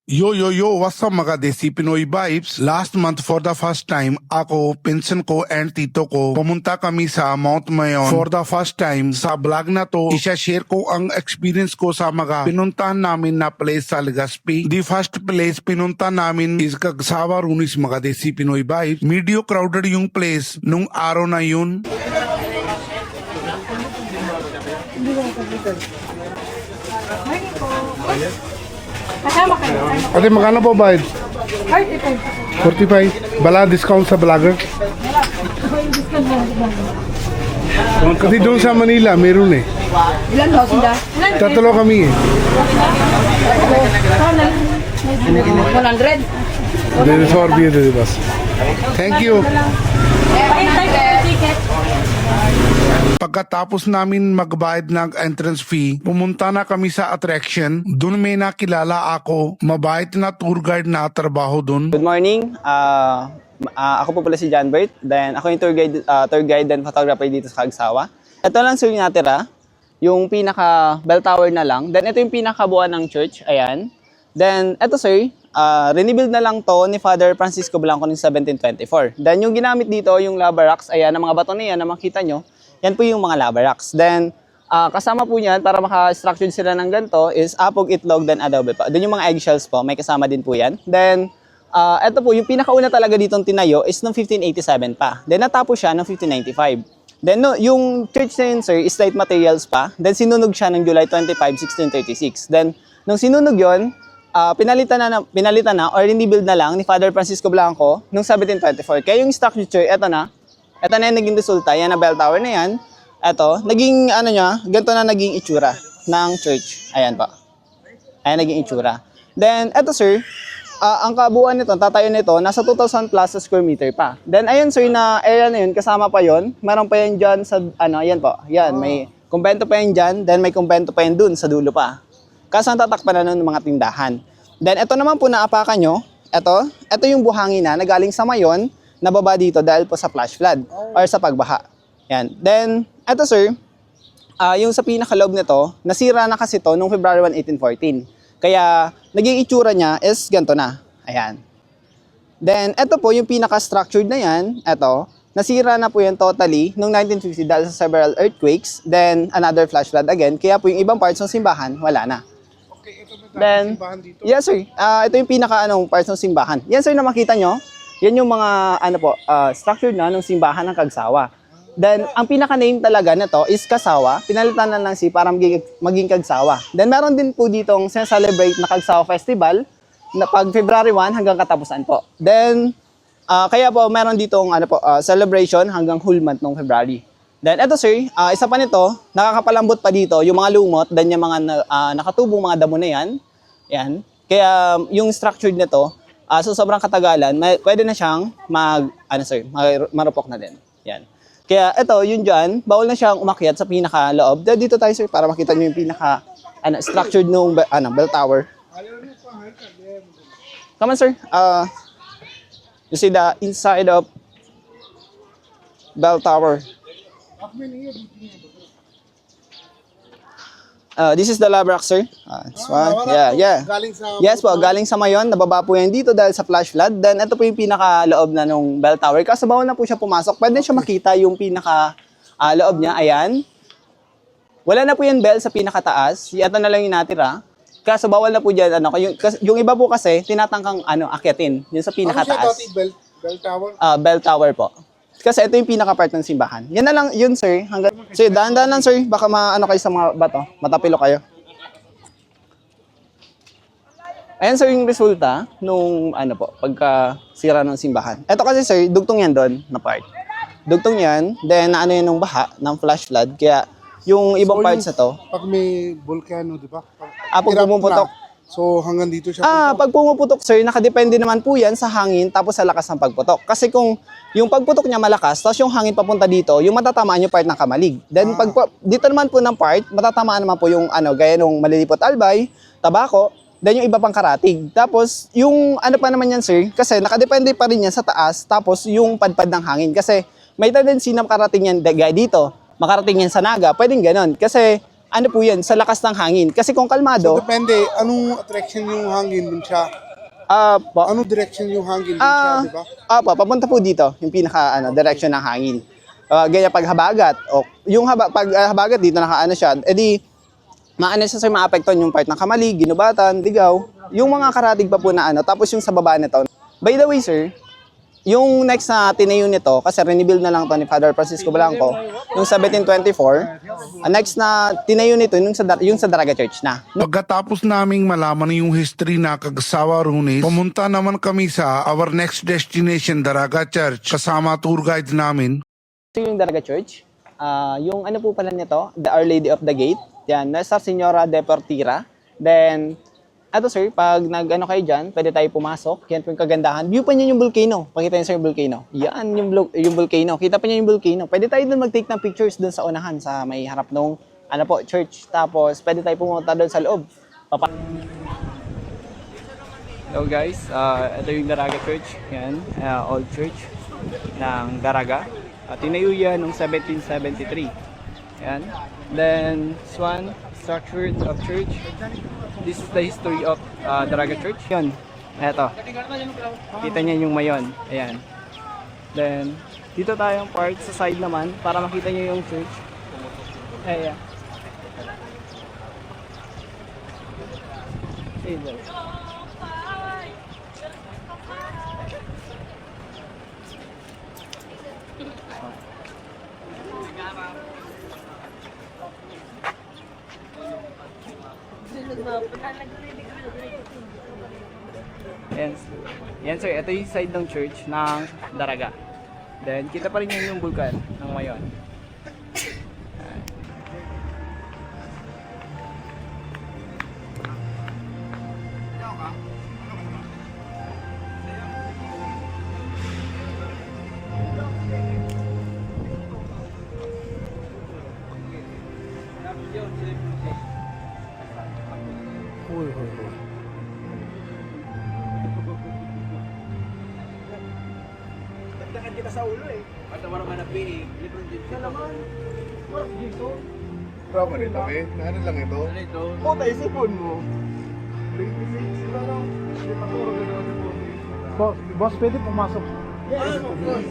Yo, what's up mga Desi Pinoy Vibes? Last month for the first time, ako, pinsan ko and tito ko, pumunta kami sa Mount Mayon. For the first time, sa vlog na to, isa-share ko ang experience ko sa mga pinuntahan namin na place sa Legazpi. The first place pinunta namin is Cagsawa Runis mga Desi Pinoy Vibes. Medyo crowded yung place nung araw na yun. Kasama kayo. Ate, magkano po ba? Ay, ito. 45. Bala discount sa vlogger. Kasi doon sa Manila, meron eh. Ilan daw sila? Tatlo kami eh. 100. There is our beer, diba? Thank you. Ticket. Pagkatapos namin magbayad ng entrance fee, pumunta na kami sa attraction. Doon may nakilala ako, mabait na tour guide na trabaho doon. Good morning. Ako po pala si John Bert. Then ako yung tour guide and photographer dito sa Cagsawa. Ito lang sir yung natira. Yung pinaka bell tower na lang. Then ito yung pinakabuuan ng church. Ayan. Then ito sir, rebuild na lang to ni Father Francisco Blanco ng 1724. Then yung ginamit dito, yung lava rocks, ayan, ang mga bato na yan na makita nyo, yan po yung mga lava rocks. Then kasama po yan, para maka-structured sila ng ganito, is apog, itlog, then adobe pa. Then yung mga eggshells po, may kasama din po yan. Then ito po, yung pinakauna talaga ditong tinayo is noong 1587 pa. Then natapos siya noong 1595. Then no, yung church na yun sir is light materials pa. Then sinunog siya ng July 25, 1636. Then nung sinunog yun, pinalitan na or rebuild na lang ni Father Francisco Blanco noong 1724. Kaya yung structure, ito na yung naging resulta. Yan na bell tower na yan. Ito, naging ano niya, ganito na naging itsura ng church. Ayan pa. Ayan naging itsura. Then, ito sir, ang kabuuan nito, tatayo nito, nasa 2,000 plus square meter pa. Then, ayun sir, na area na yun, kasama pa yun. Meron pa yan dyan sa, ayan po. Yan, may kumbento pa yan dyan. Then, may kumbento pa yan dun sa dulo pa. Kaso ang tatakpan na nun ng mga tindahan. Then, ito naman po naapakan nyo. Ito yung buhangin na galing sa Mayon, nababa dito dahil po sa flash flood or sa pagbaha. Yan. Then, ito sir, yung sa pinakaloob nito, nasira na kasi to noong February 1, 1814. Kaya, naging itsura niya is ganito na. Ayan. Then, ito po yung pinaka-structured na yan. Ito, nasira na po yan totally noong 1950 dahil sa several earthquakes. Then, another flash flood again. Kaya po yung ibang parts ng simbahan, wala na. Okay, ito ba Then, simbahan dito? yes sir, ito yung pinaka parts ng simbahan. Yan sir na makita nyo, yan yung mga structured na ng simbahan ng Cagsawa. Then, ang pinaka-name talaga nito is Kasawa. Pinalitan na lang para maging Cagsawa. Then, meron din po ditong celebrate na Cagsawa Festival na pag February 1 hanggang katapusan po. Then, kaya po meron ditong celebration hanggang whole month ng February. Then, eto sir, isa pa nito, nakakapalambot pa dito yung mga lumot, then yung mga nakatubong mga damo na yan. Yan. Kaya yung structured nito, so sobrang katagalan, pwede na siyang marupok na din. Yan. Kaya ito, yun dyan, bawal na siyang umakyat sa pinaka-loob. Dito tayo sir, para makita nyo yung pinaka-structured nung bell tower. Come on sir. You see the inside of bell tower. This is the lava rock, sir. This one. Yeah. Galing sa Yes po, galing sa Mayon. Nababa po yan dito dahil sa flash flood. Then, ito po yung pinaka-loob na nung bell tower. Kaso bawal na po siya pumasok. Pwede siya makita yung pinaka-loob niya. Ayan. Wala na po yung bell sa pinaka-taas. Ito na lang yung natira. Kaso bawal na po dyan. Yung iba po kasi, tinatangkang akyatin. Yung sa pinaka-taas. Bell tower? Bell tower po. Kasi ito yung pinaka-part ng simbahan. Yan na lang, yun sir. Sir, dahan-dahan lang sir. Baka kayo sa mga bato. Matapilo kayo. Ayan sir yung resulta nung pagka sira ng simbahan. Ito kasi sir, dugtong yan doon na part. Dugtong yan, then yan nung baha ng flash flood. Kaya yung ibang parts na to. Pag may volcano, di ba? Pag pumuputok. So hanggang dito siya. Pag pumuputok sir, nakadepende naman po yan sa hangin tapos sa lakas ng pagputok. Kasi kung yung pagputok niya malakas, tapos yung hangin papunta dito, yung matatamaan yung part ng kamalig. Then dito naman po ng part, matatamaan naman po yung gaya nung malilipot albay, tabako, then yung iba pang karatig. Tapos yung pa naman yan sir, kasi nakadepende pa rin yan sa taas, tapos yung padpad ng hangin. Kasi may tendency na makarating yan gaya dito, makarating yan sa naga, pwedeng ganon. Kasi ano po yan, sa lakas ng hangin. Kasi kung kalmado, Depende, anong attraction yung hangin dun siya? Anong direction yung hangin dun siya, di ba? papunta po dito, yung pinaka direction ng hangin. Gaya pag habagat, o yung pag habagat dito nakaano siya, edi maano siya sa maapektuhan yung part ng Kamali, Ginubatan, Ligaw, yung mga karatig pa po na tapos yung sa baba nito. By the way, sir, yung next na tinayo nito, kasi renebuild na lang to ni Father Francisco Blanco, yung 1724, ang next na tinayo nito, yung sa Daraga Church na. Pagkatapos naming malaman yung history na Kagsawa Runes, pumunta naman kami sa our next destination, Daraga Church, kasama tour guide namin. Ito yung Daraga Church. Yung ano po pala nito, the Our Lady of the Gate. Yan, Nuestra Señora de Portira. Then, eto sir, pag nag-ano kayo dyan, pwede tayo pumasok. Yan po yung kagandahan. View pa niyo yung volcano. Pakita niyo sir yung volcano. Yan, yung volcano. Kita pa niyo yung volcano. Pwede tayo dun mag-take ng pictures dun sa unahan, sa may harap nung, church. Tapos, pwede tayo pumunta dun sa loob. Hello guys, ito yung Daraga Church. Yan, old church ng Daraga. Tinayo yan noong 1773. Yan. Then, Swan, structure of church. This is the history of Daraga Church. Yun, eto. Kita niya yung mayon. Ayan. Then, dito tayong part sa side naman para makita niyo yung church. Ayan. Ayan. Yan. Yan sir, ito yung side ng church ng Daraga. Then kita pa rin yun yung bulkan ng Mayon. Nagdakan kita sa ulo eh. At naman naman ang PA, Lebron James. Na naman. What's dito? Trauma nito eh. Ano lang ito? Ano ito? Puta, isipon mo. 26 na lang. Hindi pa turo gano'n. Boss, pwede pumasok. Yes, of course.